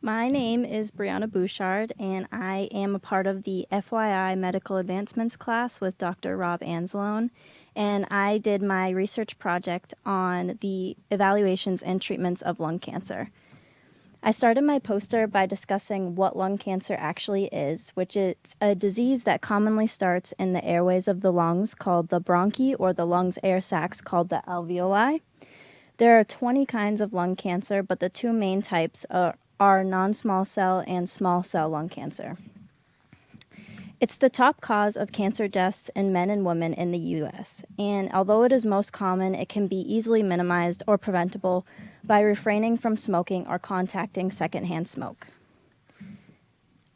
My name is Brianna Bouchard, and I am a part of the FYI Medical Advancements class with Dr. Rob Anzalone, and I did my research project on the evaluations and treatments of lung cancer. I started my poster by discussing what lung cancer actually is, which is a disease that commonly starts in the airways of the lungs called the bronchi, or the lungs air sacs called the alveoli. There are 20 kinds of lung cancer, but the two main types are non-small cell and small cell lung cancer. It's the top cause of cancer deaths in men and women in the U.S., and although it is most common, it can be easily minimized or preventable by refraining from smoking or contacting secondhand smoke.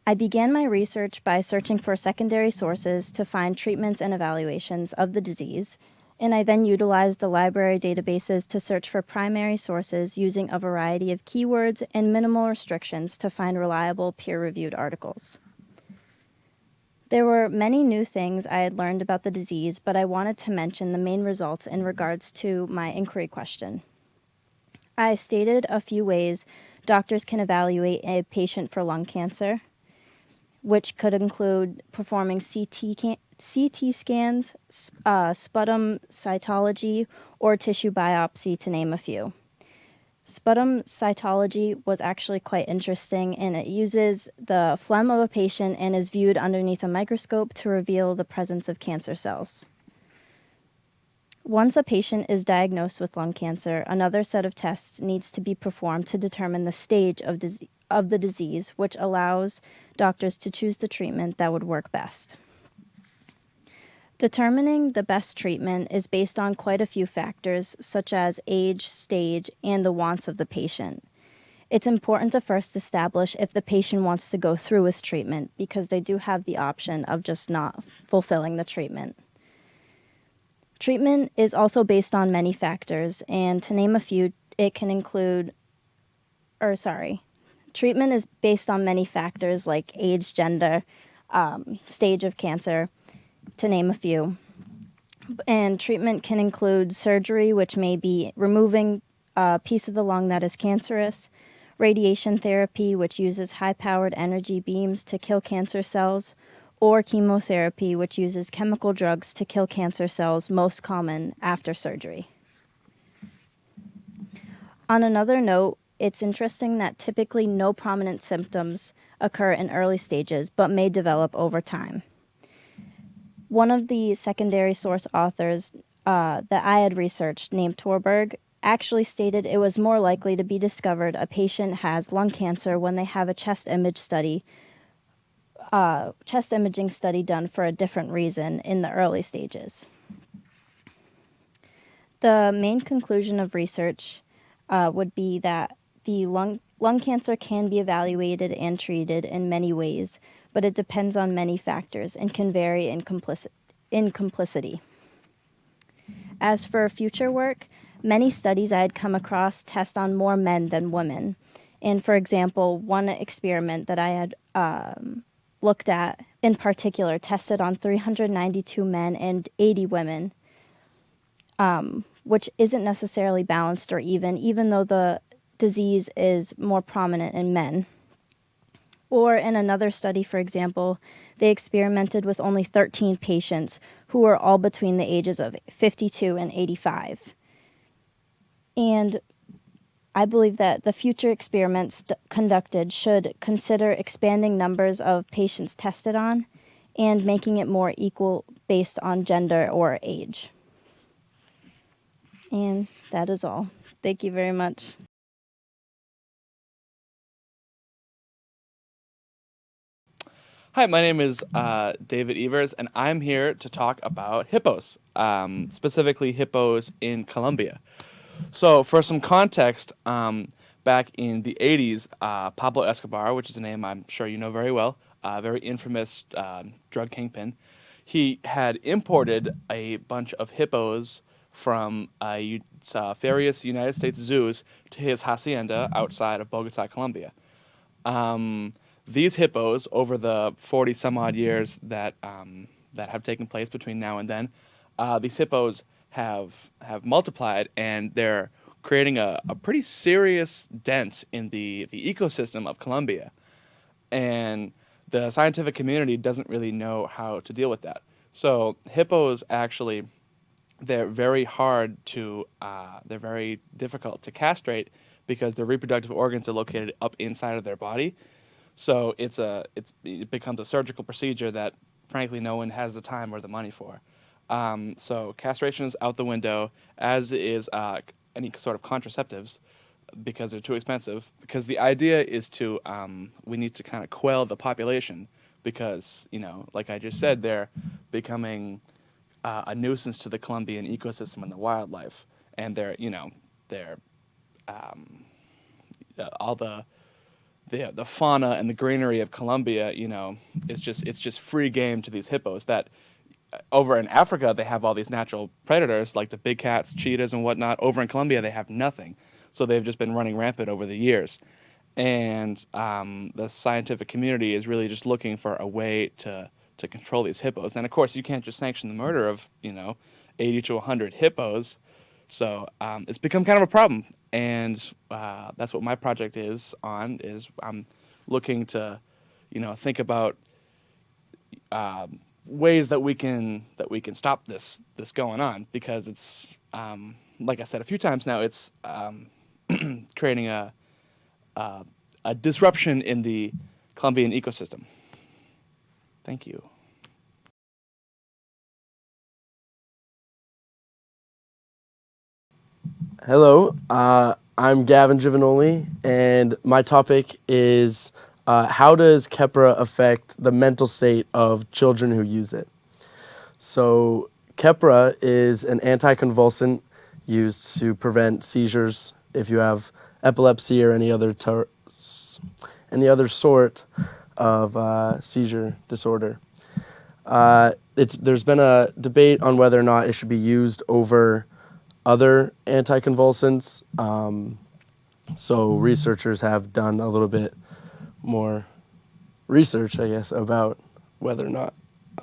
I began my research by searching for secondary sources to find treatments and evaluations of the disease, and I then utilized the library databases to search for primary sources using a variety of keywords and minimal restrictions to find reliable peer-reviewed articles. There were many new things I had learned about the disease, but I wanted to mention the main results in regards to my inquiry question. I stated a few ways doctors can evaluate a patient for lung cancer, which could include performing CT scans, sputum cytology, or tissue biopsy, to name a few. Sputum cytology was actually quite interesting, and it uses the phlegm of a patient and is viewed underneath a microscope to reveal the presence of cancer cells. Once a patient is diagnosed with lung cancer, another set of tests needs to be performed to determine the stage of the disease, which allows doctors to choose the treatment that would work best. Determining the best treatment is based on quite a few factors, such as age, stage, and the wants of the patient. It's important to first establish if the patient wants to go through with treatment, because they do have the option of just not fulfilling the treatment. Treatment is also based on many factors, and to name a few, treatment is based on many factors like age, gender, stage of cancer, to name a few. And treatment can include surgery, which may be removing a piece of the lung that is cancerous, radiation therapy, which uses high-powered energy beams to kill cancer cells, or chemotherapy, which uses chemical drugs to kill cancer cells, most common after surgery. On another note, it's interesting that typically no prominent symptoms occur in early stages, but may develop over time. One of the secondary source authors that I had researched, named Torberg, actually stated it was more likely to be discovered a patient has lung cancer when they have a chest imaging study done for a different reason in the early stages. The main conclusion of research would be that the lung cancer can be evaluated and treated in many ways, but it depends on many factors and can vary in complexity. As for future work, many studies I had come across test on more men than women. And for example, one experiment that I had looked at in particular tested on 392 men and 80 women, which isn't necessarily balanced or even though the disease is more prominent in men. Or in another study, for example, they experimented with only 13 patients who were all between the ages of 52 and 85. And I believe that the future experiments conducted should consider expanding numbers of patients tested on and making it more equal based on gender or age. And that is all. Thank you very much. Hi, my name is David Evers, and I'm here to talk about hippos, specifically hippos in Colombia. So for some context, back in the 80s, Pablo Escobar, which is a name I'm sure you know very well, a very infamous drug kingpin, he had imported a bunch of hippos from various United States zoos to his hacienda outside of Bogota, Colombia. These hippos, over the 40 some odd years that have taken place between now and then, these hippos have multiplied, and they're creating a pretty serious dent in the ecosystem of Colombia. And the scientific community doesn't really know how to deal with that. So hippos actually, they're very difficult to castrate because their reproductive organs are located up inside of their body. So it becomes a surgical procedure that, frankly, no one has the time or the money for. So castration is out the window, as is any sort of contraceptives, because they're too expensive. Because the idea is to we need to kind of quell the population, because like I just said, they're becoming a nuisance to the Colombian ecosystem and the wildlife, and they're all the fauna and the greenery of Colombia, it's just free game to these hippos. That over in Africa they have all these natural predators like the big cats, cheetahs, and whatnot. Over in Colombia they have nothing, so they've just been running rampant over the years. And the scientific community is really just looking for a way to control these hippos. And of course, you can't just sanction the murder of 80 to 100 hippos. So it's become kind of a problem, and that's what my project is on. Is I'm looking to, think about ways that we can stop this going on, because it's like I said a few times now, it's creating a disruption in the Colombian ecosystem. Thank you. Hello, I'm Gavin Giovanoli, and my topic is how does Keppra affect the mental state of children who use it? So Keppra is an anticonvulsant used to prevent seizures if you have epilepsy or any other sort of seizure disorder. There's been a debate on whether or not it should be used over other anticonvulsants. So researchers have done a little bit more research, I guess, about whether or not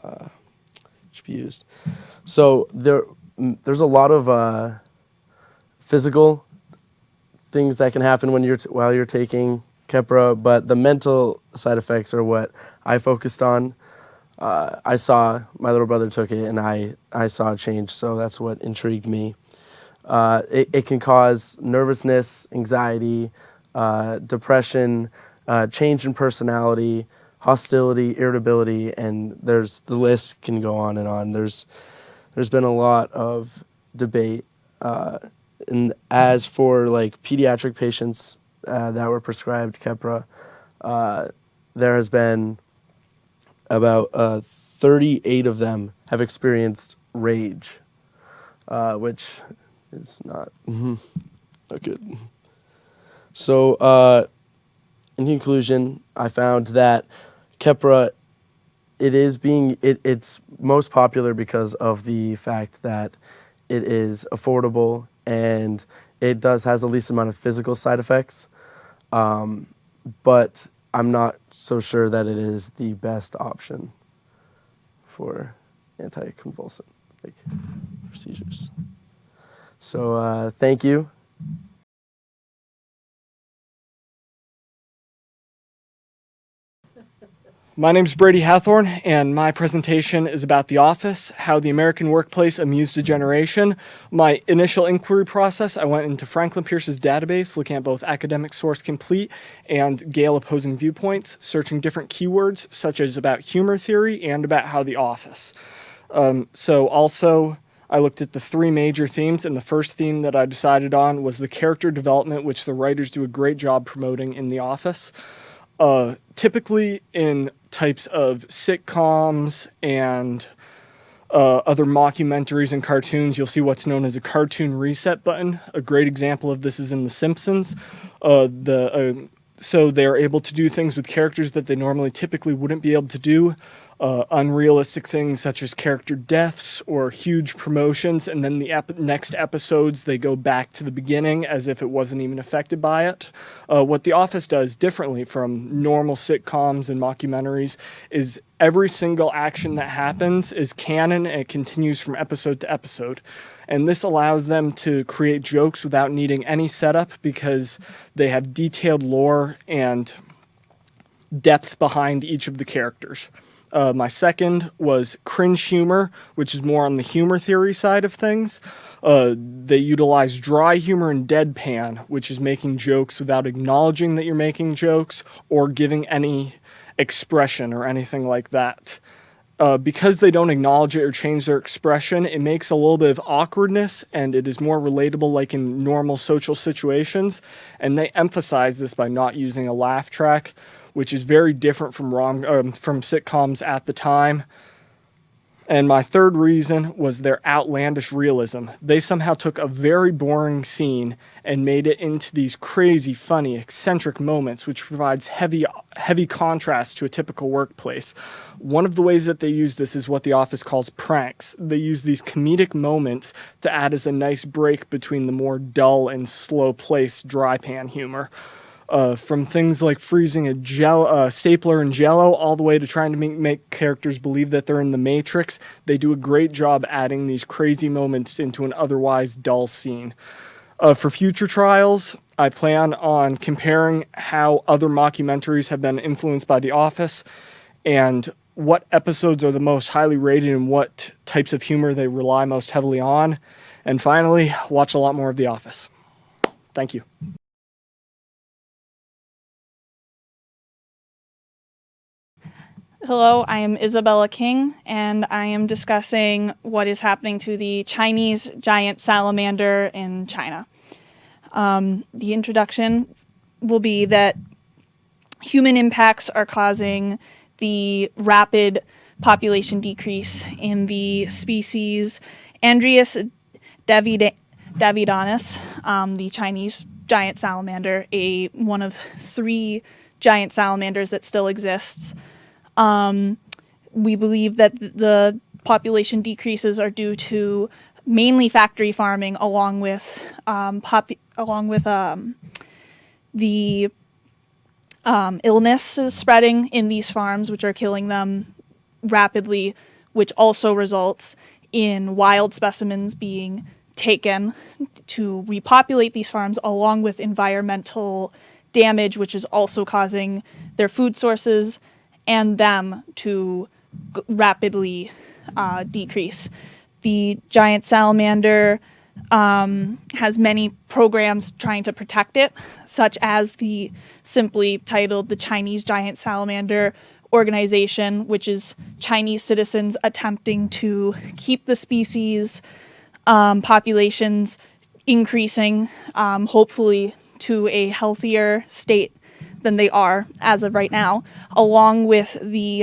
it should be used. So there's a lot of physical things that can happen while you're taking Keppra, but the mental side effects are what I focused on. I saw my little brother took it, and I saw a change, so that's what intrigued me. It can cause nervousness, anxiety, depression, change in personality, hostility, irritability, and the list can go on and on. There's been a lot of debate. And as for like pediatric patients that were prescribed Keppra, there has been about 38 of them have experienced rage, which is not good. So, in conclusion, I found that Keppra, it's most popular because of the fact that it is affordable and it has the least amount of physical side effects. But I'm not so sure that it is the best option for anticonvulsant procedures. So thank you. My name's Brady Hathorn, and my presentation is about The Office, how the American workplace amused a generation. My initial inquiry process, I went into Franklin Pierce's database, looking at both academic source complete and Gale opposing viewpoints, searching different keywords, such as about humor theory and about how The Office. So also, I looked at the three major themes, and the first theme that I decided on was the character development, which the writers do a great job promoting in The Office. Typically in types of sitcoms and other mockumentaries and cartoons, you'll see what's known as a cartoon reset button. A great example of this is in The Simpsons. So they're able to do things with characters that they normally typically wouldn't be able to do. Unrealistic things such as character deaths or huge promotions, and then the next episodes they go back to the beginning as if it wasn't even affected by it. What The Office does differently from normal sitcoms and mockumentaries is every single action that happens is canon and it continues from episode to episode. And this allows them to create jokes without needing any setup because they have detailed lore and depth behind each of the characters. My second was cringe humor, which is more on the humor theory side of things. They utilize dry humor and deadpan, which is making jokes without acknowledging that you're making jokes or giving any expression or anything like that. Because they don't acknowledge it or change their expression, it makes a little bit of awkwardness, and it is more relatable like in normal social situations. And they emphasize this by not using a laugh track, which is very different from sitcoms at the time. And my third reason was their outlandish realism. They somehow took a very boring scene and made it into these crazy, funny, eccentric moments, which provides heavy contrast to a typical workplace. One of the ways that they use this is what The Office calls pranks. They use these comedic moments to add as a nice break between the more dull and slow-paced dry pan humor. From things like freezing a stapler in Jell-O all the way to trying to make characters believe that they're in the Matrix, they do a great job adding these crazy moments into an otherwise dull scene. For future trials, I plan on comparing how other mockumentaries have been influenced by The Office and what episodes are the most highly rated and what types of humor they rely most heavily on. And finally, watch a lot more of The Office. Thank you. Hello, I am Isabella King, and I am discussing what is happening to the Chinese giant salamander in China. The introduction will be that human impacts are causing the rapid population decrease in the species Andreas davidanus, the Chinese giant salamander, one of 3 giant salamanders that still exists. We believe that the population decreases are due to mainly factory farming, along with the illness is spreading in these farms, which are killing them rapidly, which also results in wild specimens being taken to repopulate these farms, along with environmental damage, which is also causing their food sources and them to rapidly decrease. The giant salamander has many programs trying to protect it, such as the simply titled the Chinese Giant Salamander Organization, which is Chinese citizens attempting to keep the species populations increasing, hopefully to a healthier state than they are as of right now, along with the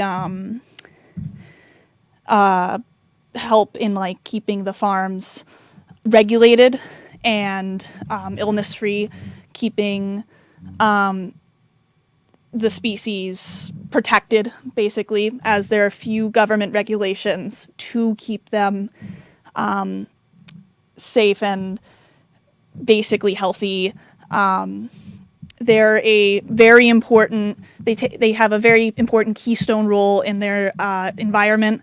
help in like keeping the farms regulated and illness-free, keeping the species protected, basically, as there are few government regulations to keep them safe and basically healthy. They're a very important, they have a very important keystone role in their environment,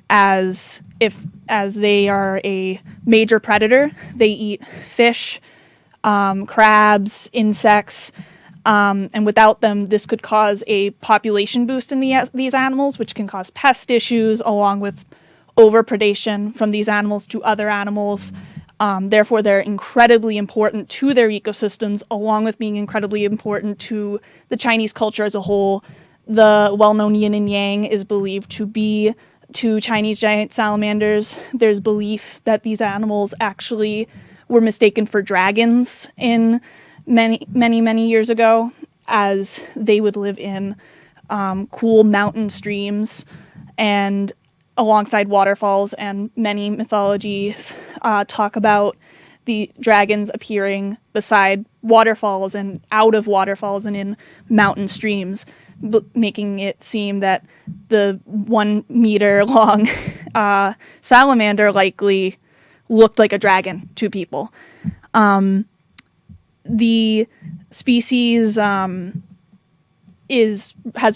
as they are a major predator. They eat fish, crabs, insects, and without them, this could cause a population boost in these animals, which can cause pest issues, along with overpredation from these animals to other animals. Therefore, they're incredibly important to their ecosystems, along with being incredibly important to the Chinese culture as a whole. The well-known yin and yang is believed to be to Chinese giant salamanders. There's belief that these animals actually were mistaken for dragons in many years ago, as they would live in cool mountain streams and alongside waterfalls, and many mythologies talk about the dragons appearing beside waterfalls and out of waterfalls and in mountain streams, making it seem that the 1 meter long salamander likely looked like a dragon to people. The species has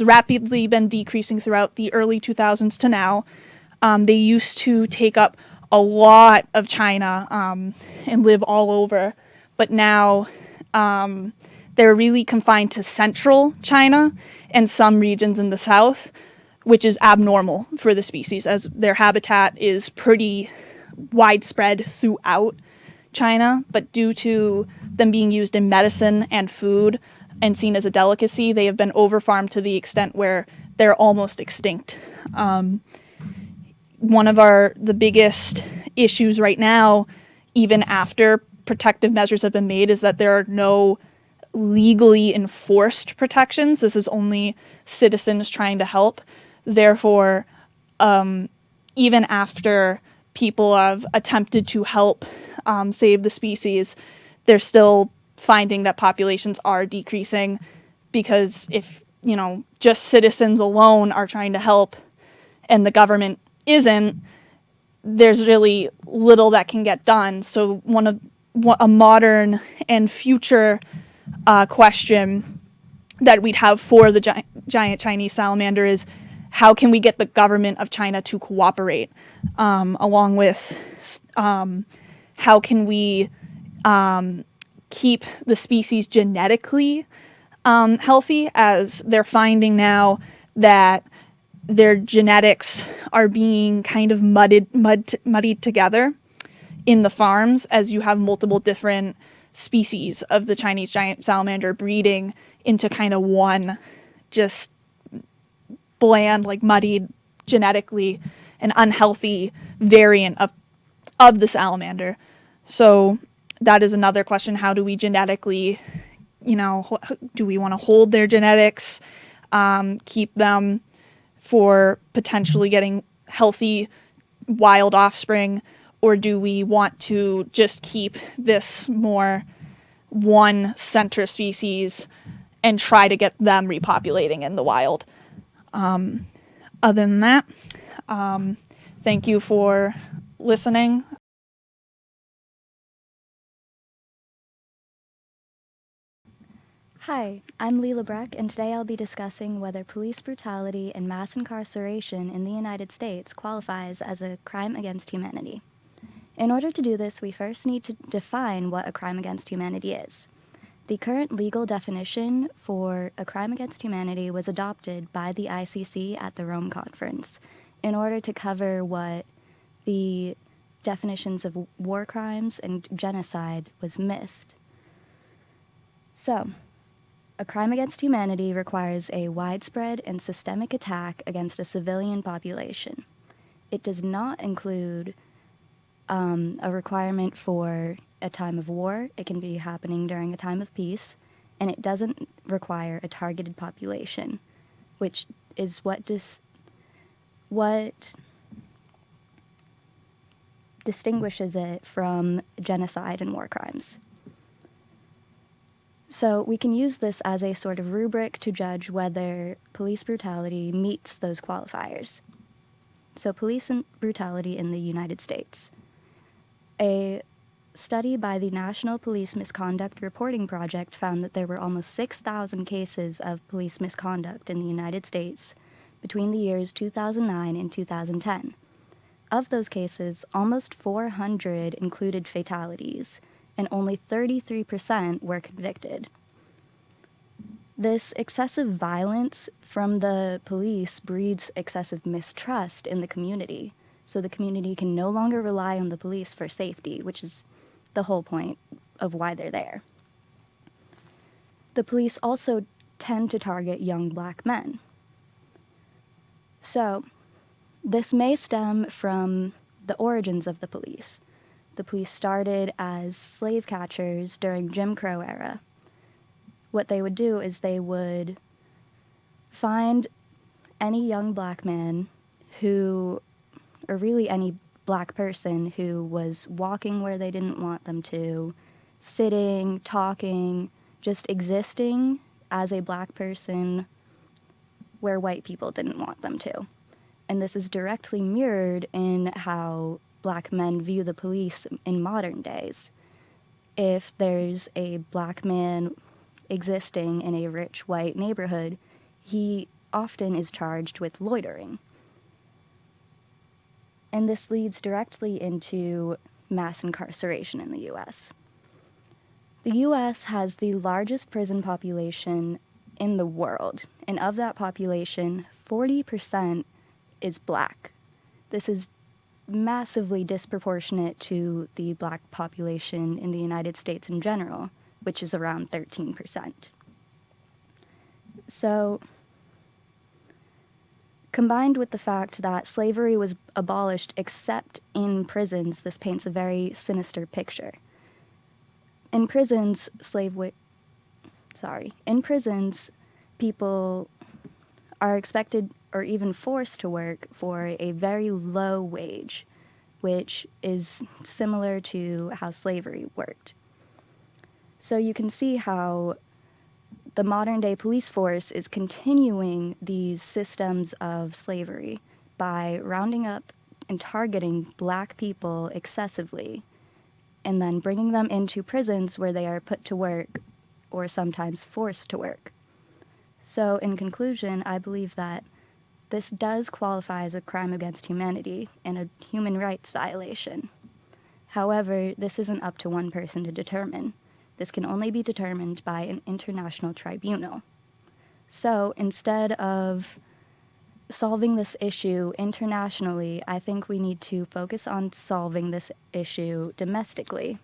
rapidly been decreasing throughout the early 2000s to now. They used to take up a lot of China and live all over. But now they're really confined to central China and some regions in the south, which is abnormal for the species, as their habitat is pretty widespread throughout China. But due to them being used in medicine and food and seen as a delicacy, they have been overfarmed to the extent where they're almost extinct. One of the biggest issues right now, even after protective measures have been made, is that there are no legally enforced protections. This is only citizens trying to help. Therefore, even after people have attempted to help save the species, they're still finding that populations are decreasing, because if, just citizens alone are trying to help and the government isn't, there's really little that can get done. So a modern and future question that we'd have for the giant Chinese salamander is, how can we get the government of China to cooperate, along with how can we keep the species genetically healthy, as they're finding now that their genetics are being kind of muddied together in the farms, as you have multiple different species of the Chinese giant salamander breeding into kind of one just bland, like muddied, genetically an unhealthy variant of the salamander. So that is another question. How do we genetically, do we want to hold their genetics, keep them for potentially getting healthy wild offspring, or do we want to just keep this more one center species and try to get them repopulating in the wild? Other than that, thank you for listening. Hi, I'm Leela Breck, and today I'll be discussing whether police brutality and mass incarceration in the United States qualifies as a crime against humanity. In order to do this, we first need to define what a crime against humanity is. The current legal definition for a crime against humanity was adopted by the ICC at the Rome Conference in order to cover what the definitions of war crimes and genocide was missed. So, a crime against humanity requires a widespread and systemic attack against a civilian population. It does not include a requirement for a time of war. It can be happening during a time of peace, and it doesn't require a targeted population, which is what distinguishes it from genocide and war crimes. So we can use this as a sort of rubric to judge whether police brutality meets those qualifiers. So police brutality in the United States. A study by the National Police Misconduct Reporting Project found that there were almost 6,000 cases of police misconduct in the United States between the years 2009 and 2010. Of those cases, almost 400 included fatalities, and only 33% were convicted. This excessive violence from the police breeds excessive mistrust in the community, so the community can no longer rely on the police for safety, which is the whole point of why they're there. The police also tend to target young black men. So, this may stem from the origins of the police. The police started as slave catchers during Jim Crow era. What they would do is they would find any young black man or really any black person who was walking where they didn't want them to, sitting, talking, just existing as a black person where white people didn't want them to. And this is directly mirrored in how black men view the police in modern days. If there's a black man existing in a rich white neighborhood, he often is charged with loitering. and this leads directly into mass incarceration in the U.S. The U.S. has the largest prison population in the world, and of that population, 40% is black. This is massively disproportionate to the black population in the United States in general, which is around 13%. So, combined with the fact that slavery was abolished except in prisons, this paints a very sinister picture. In prisons, people are expected or even forced to work for a very low wage, which is similar to how slavery worked. So you can see how the modern-day police force is continuing these systems of slavery by rounding up and targeting black people excessively, and then bringing them into prisons where they are put to work or sometimes forced to work. So in conclusion, I believe that this does qualify as a crime against humanity and a human rights violation. However, this isn't up to one person to determine. This can only be determined by an international tribunal. So instead of solving this issue internationally, I think we need to focus on solving this issue domestically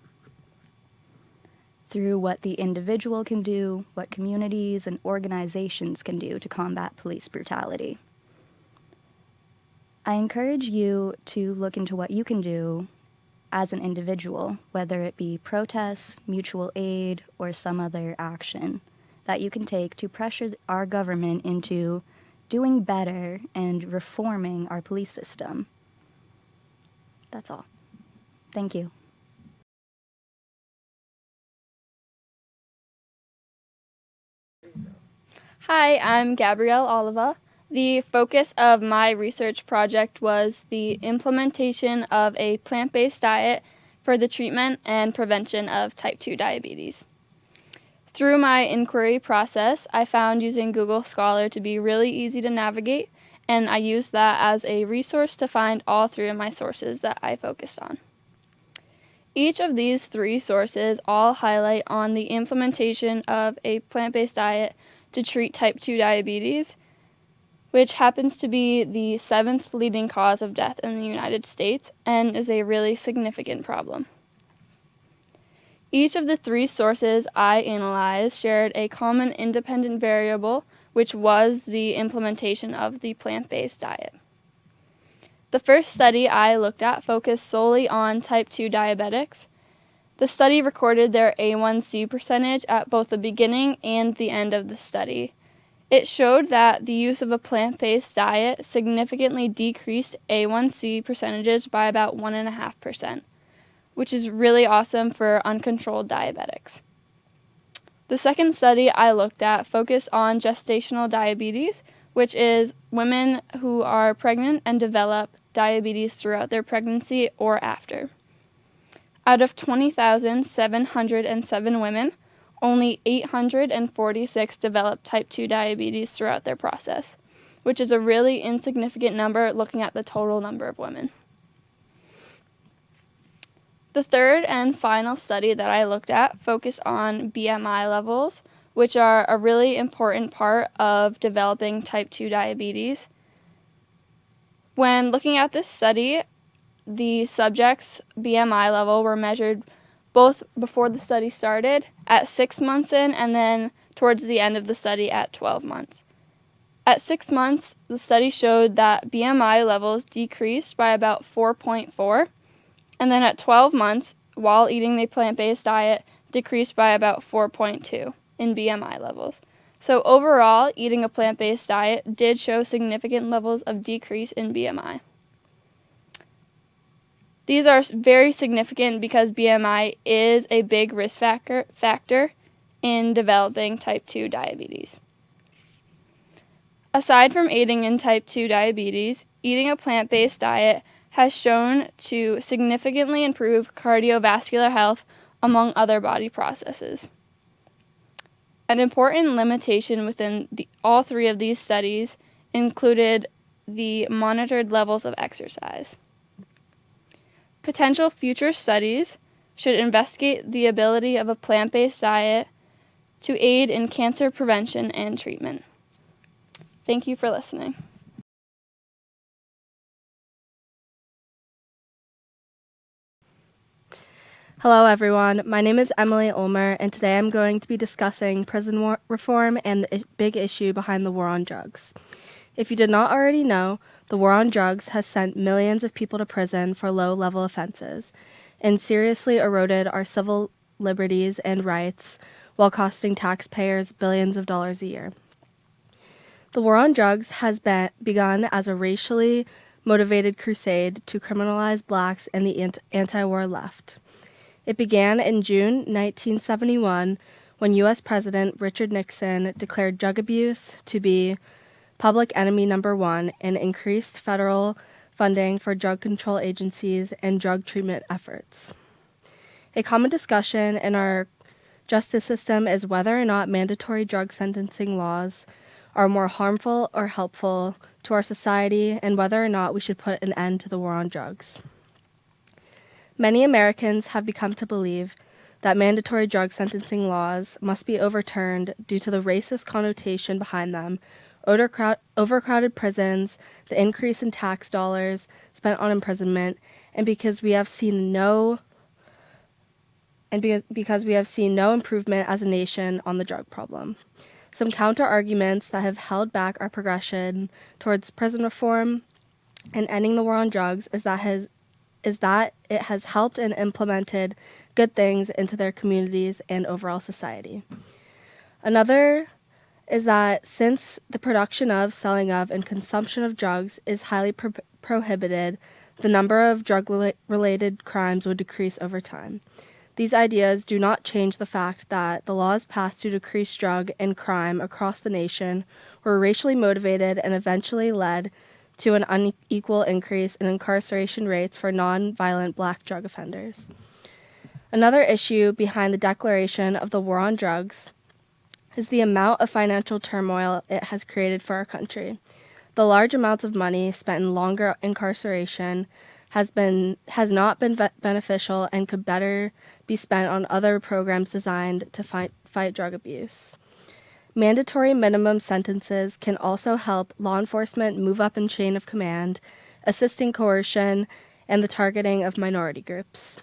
through what the individual can do, what communities and organizations can do to combat police brutality. I encourage you to look into what you can do as an individual, whether it be protests, mutual aid, or some other action that you can take to pressure our government into doing better and reforming our police system. That's all. Thank you. Hi, I'm Gabrielle Oliva. The focus of my research project was the implementation of a plant-based diet for the treatment and prevention of type 2 diabetes. Through my inquiry process, I found using Google Scholar to be really easy to navigate, and I used that as a resource to find all three of my sources that I focused on. Each of these three sources all highlight on the implementation of a plant-based diet to treat type 2 diabetes, which happens to be the 7th leading cause of death in the United States and is a really significant problem. Each of the three sources I analyzed shared a common independent variable, which was the implementation of the plant-based diet. The first study I looked at focused solely on type 2 diabetics. The study recorded their A1C percentage at both the beginning and the end of the study. It showed that the use of a plant-based diet significantly decreased A1C percentages by about 1.5%, which is really awesome for uncontrolled diabetics. The second study I looked at focused on gestational diabetes, which is women who are pregnant and develop diabetes throughout their pregnancy or after. Out of 20,707 women, only 846 developed type 2 diabetes throughout their process, which is a really insignificant number looking at the total number of women. The third and final study that I looked at focused on BMI levels, which are a really important part of developing type 2 diabetes. When looking at this study, the subjects' BMI level were measured both before the study started, at 6 months in, and then towards the end of the study at 12 months. At 6 months, the study showed that BMI levels decreased by about 4.4, and then at 12 months, while eating the plant-based diet, decreased by about 4.2 in BMI levels. So overall, eating a plant-based diet did show significant levels of decrease in BMI. These are very significant because BMI is a big risk factor in developing type 2 diabetes. Aside from aiding in type 2 diabetes, eating a plant-based diet has shown to significantly improve cardiovascular health among other body processes. An important limitation within all three of these studies included the monitored levels of exercise. Potential future studies should investigate the ability of a plant-based diet to aid in cancer prevention and treatment. Thank you for listening. Hello, everyone. My name is Emily Ulmer, and today I'm going to be discussing prison reform and the big issue behind the war on drugs. If you did not already know, the war on drugs has sent millions of people to prison for low-level offenses and seriously eroded our civil liberties and rights while costing taxpayers billions of dollars a year. The war on drugs has begun as a racially motivated crusade to criminalize blacks and the anti-war left. It began in June 1971 when U.S. President Richard Nixon declared drug abuse to be public enemy number one and increased federal funding for drug control agencies and drug treatment efforts. A common discussion in our justice system is whether or not mandatory drug sentencing laws are more harmful or helpful to our society and whether or not we should put an end to the war on drugs. Many Americans have become to believe that mandatory drug sentencing laws must be overturned due to the racist connotation behind them, overcrowded prisons, the increase in tax dollars spent on imprisonment, and because we have seen no improvement as a nation on the drug problem. Some counter-arguments that have held back our progression towards prison reform and ending the war on drugs is that it has helped and implemented good things into their communities and overall society. Another is that since the production of, selling of, and consumption of drugs is highly prohibited, the number of drug-related crimes would decrease over time. These ideas do not change the fact that the laws passed to decrease drug and crime across the nation were racially motivated and eventually led to an unequal increase in incarceration rates for non-violent black drug offenders. Another issue behind the declaration of the war on drugs is the amount of financial turmoil it has created for our country. The large amounts of money spent in longer incarceration has not been beneficial and could better be spent on other programs designed to fight drug abuse. Mandatory minimum sentences can also help law enforcement move up in chain of command, assisting coercion and the targeting of minority groups.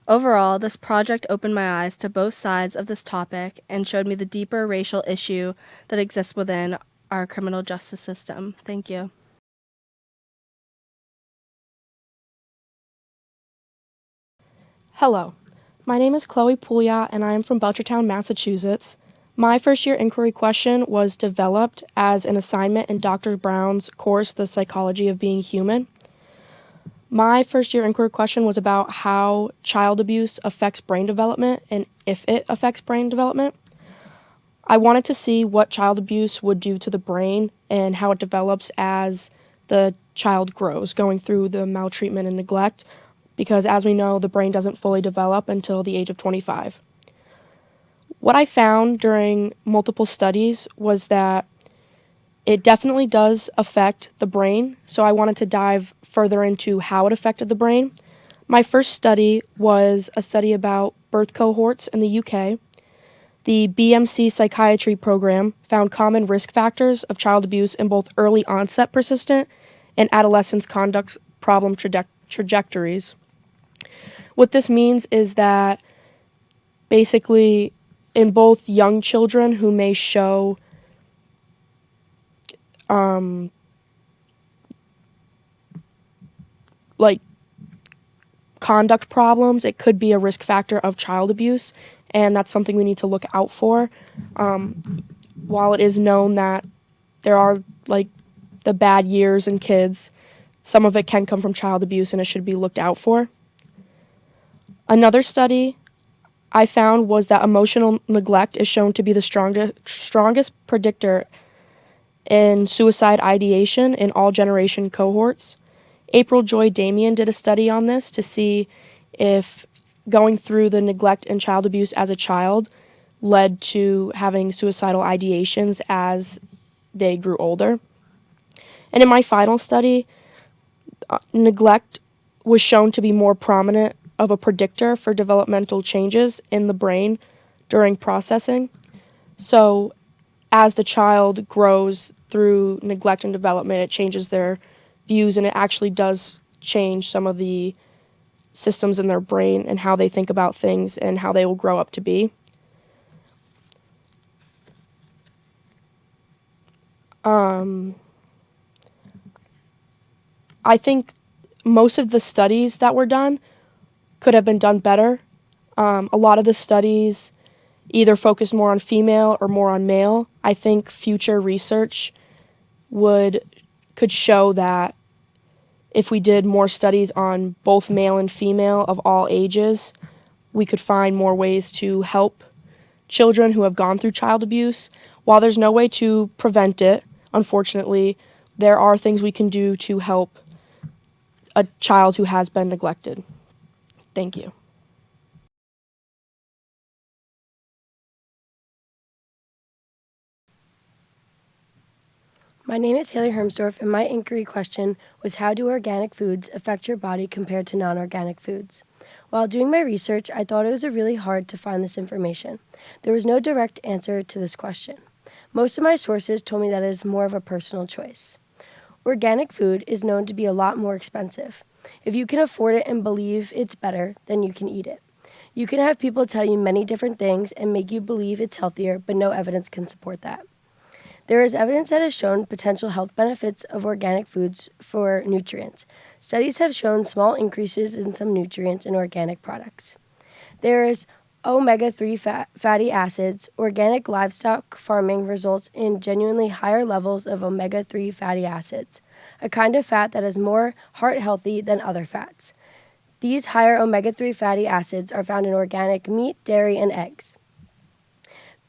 Overall, this project opened my eyes to both sides of this topic and showed me the deeper racial issue that exists within our criminal justice system. Thank you. Hello, my name is Chloe Pouliot and I am from Belchertown, Massachusetts. My first year inquiry question was developed as an assignment in Dr. Brown's course, The Psychology of Being Human. My first year inquiry question was about how child abuse affects brain development and if it affects brain development. I wanted to see what child abuse would do to the brain and how it develops as the child grows, going through the maltreatment and neglect, because as we know, the brain doesn't fully develop until the age of 25. What I found during multiple studies was that it definitely does affect the brain, so I wanted to dive further into how it affected the brain. My first study was a study about birth cohorts in the UK. The BMC psychiatry program found common risk factors of child abuse in both early onset persistent and adolescence conduct problem trajectories. What this means is that basically in both young children who may show like conduct problems, it could be a risk factor of child abuse, and that's something we need to look out for. While it is known that there are like the bad years in kids, some of it can come from child abuse and it should be looked out for. Another study I found was that emotional neglect is shown to be the strongest predictor in suicide ideation in all generation cohorts. April Joy Damien did a study on this to see if going through the neglect and child abuse as a child led to having suicidal ideations as they grew older. And in my final study, neglect was shown to be more prominent of a predictor for developmental changes in the brain during processing. So as the child grows through neglect and development, it changes their views, and it actually does change some of the systems in their brain and how they think about things and how they will grow up to be. I think most of the studies that were done could have been done better. A lot of the studies either focused more on female or more on male. I think future research could show that if we did more studies on both male and female of all ages, we could find more ways to help children who have gone through child abuse. While there's no way to prevent it, unfortunately, there are things we can do to help a child who has been neglected. Thank you. My name is Haley Hermsdorf, and my inquiry question was, how do organic foods affect your body compared to non-organic foods? While doing my research, I thought it was really hard to find this information. There was no direct answer to this question. Most of my sources told me that it is more of a personal choice. Organic food is known to be a lot more expensive. If you can afford it and believe it's better, then you can eat it. You can have people tell you many different things and make you believe it's healthier, but no evidence can support that. There is evidence that has shown potential health benefits of organic foods for nutrients. Studies have shown small increases in some nutrients in organic products. There is omega-3 fatty acids. Organic livestock farming results in genuinely higher levels of omega-3 fatty acids, a kind of fat that is more heart healthy than other fats. These higher omega-3 fatty acids are found in organic meat, dairy, and eggs.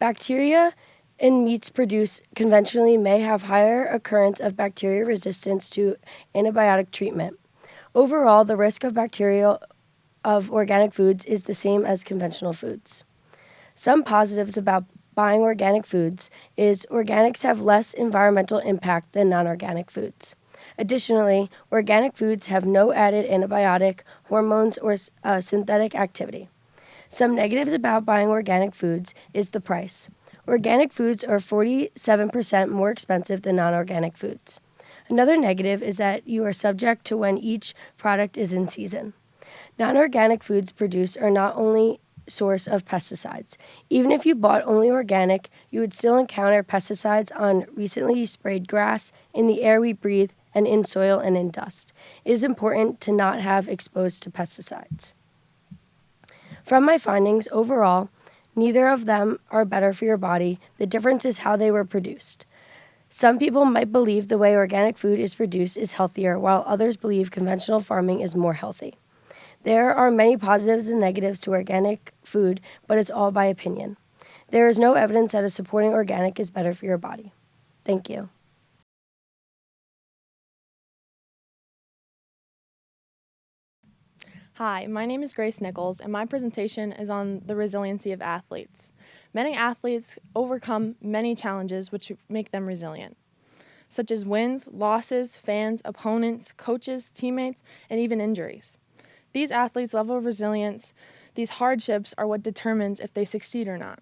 Bacteria in meats produced conventionally may have higher occurrence of bacteria resistance to antibiotic treatment. Overall, the risk of bacterial of organic foods is the same as conventional foods. Some positives about buying organic foods is organics have less environmental impact than non-organic foods. Additionally, organic foods have no added antibiotic, hormones, or synthetic activity. Some negatives about buying organic foods is the price. Organic foods are 47% more expensive than non-organic foods. Another negative is that you are subject to when each product is in season. Non-organic foods produced are not only source of pesticides. Even if you bought only organic, you would still encounter pesticides on recently sprayed grass, in the air we breathe, and in soil and in dust. It is important to not have exposed to pesticides. From my findings, overall, neither of them are better for your body. The difference is how they were produced. Some people might believe the way organic food is produced is healthier, while others believe conventional farming is more healthy. There are many positives and negatives to organic food, but it's all by opinion. There is no evidence that supporting organic is better for your body. Thank you. Hi, my name is Grace Nichols, and my presentation is on the resiliency of athletes. Many athletes overcome many challenges which make them resilient, such as wins, losses, fans, opponents, coaches, teammates, and even injuries. These athletes' level of resilience, these hardships are what determines if they succeed or not.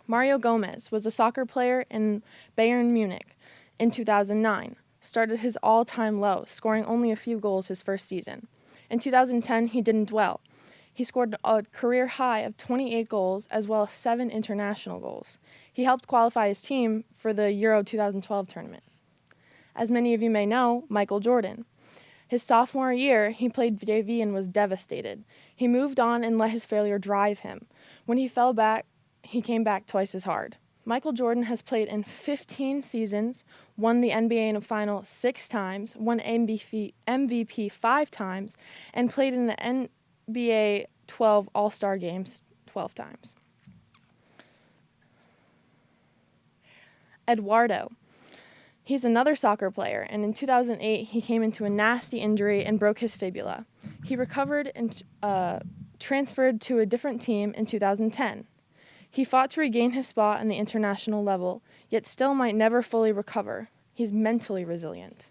Mario Gomez was a soccer player in Bayern Munich in 2009, started his all-time low, scoring only a few goals his first season. In 2010, he didn't well. He scored a career high of 28 goals as well as 7 international goals. He helped qualify his team for the Euro 2012 tournament. As many of you may know, Michael Jordan. His sophomore year, he played JV and was devastated. He moved on and let his failure drive him. When he fell back, he came back twice as hard. Michael Jordan has played in 15 seasons, won the NBA in a final 6 times, won MVP 5 times, and played in the NBA 12 All-Star games 12 times. Eduardo. He's another soccer player, and in 2008, he came into a nasty injury and broke his fibula. He recovered and transferred to a different team in 2010. He fought to regain his spot on the international level, yet still might never fully recover. He's mentally resilient.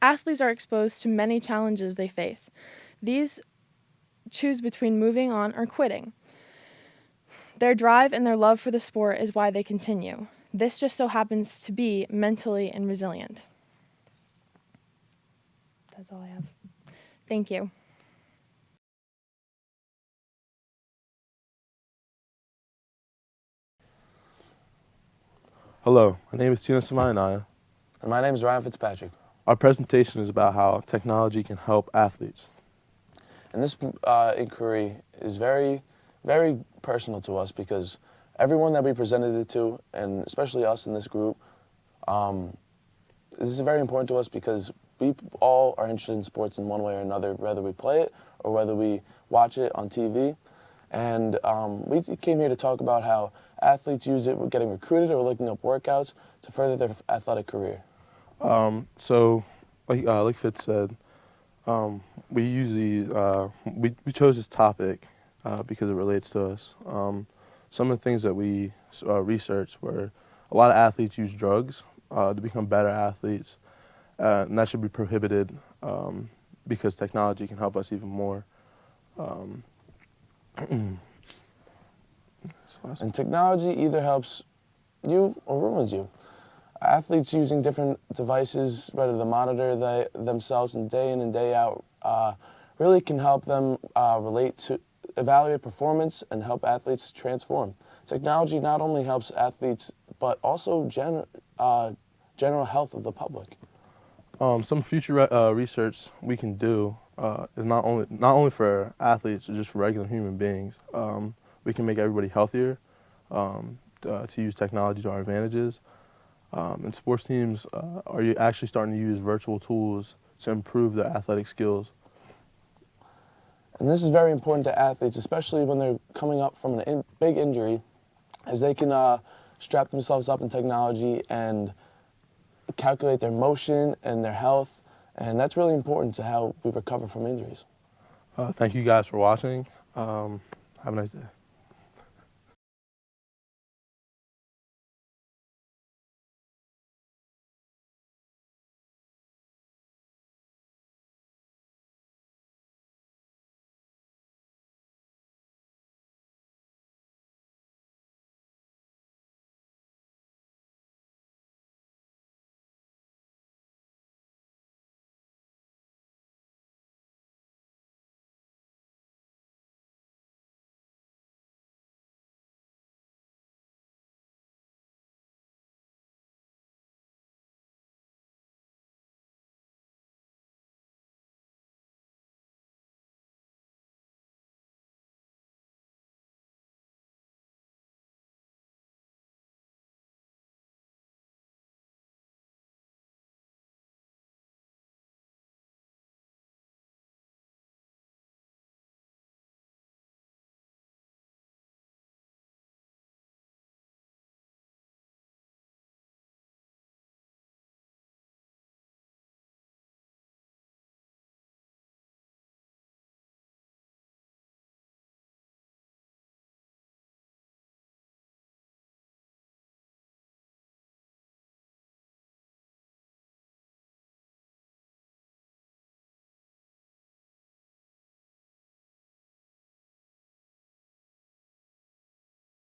Athletes are exposed to many challenges they face. These choose between moving on or quitting. Their drive and their love for the sport is why they continue. This just so happens to be mentally and resilient. That's all I have. Thank you. Hello, my name is Tina Samayanaya. And my name is Ryan Fitzpatrick. Our presentation is about how technology can help athletes. And this inquiry is very, very personal to us because everyone that we presented it to, and especially us in this group, this is very important to us because we all are interested in sports in one way or another, whether we play it or whether we watch it on TV. And we came here to talk about how athletes use it with getting recruited or looking up workouts to further their athletic career. So, like Fitz said, we usually we chose this topic because it relates to us. Some of the things that we researched were a lot of athletes use drugs to become better athletes, and that should be prohibited because technology can help us even more. And technology either helps you or ruins you. Athletes using different devices, whether to monitor themselves and day in and day out, really can help them evaluate performance and help athletes transform. Technology not only helps athletes, but also general health of the public. Some future research we can do is not only for athletes, or just for regular human beings. We can make everybody healthier to use technology to our advantages. And sports teams are actually starting to use virtual tools to improve their athletic skills. And this is very important to athletes, especially when they're coming up from a big injury, as they can strap themselves up in technology and calculate their motion and their health. And that's really important to how we recover from injuries. Thank you guys for watching. Have a nice day.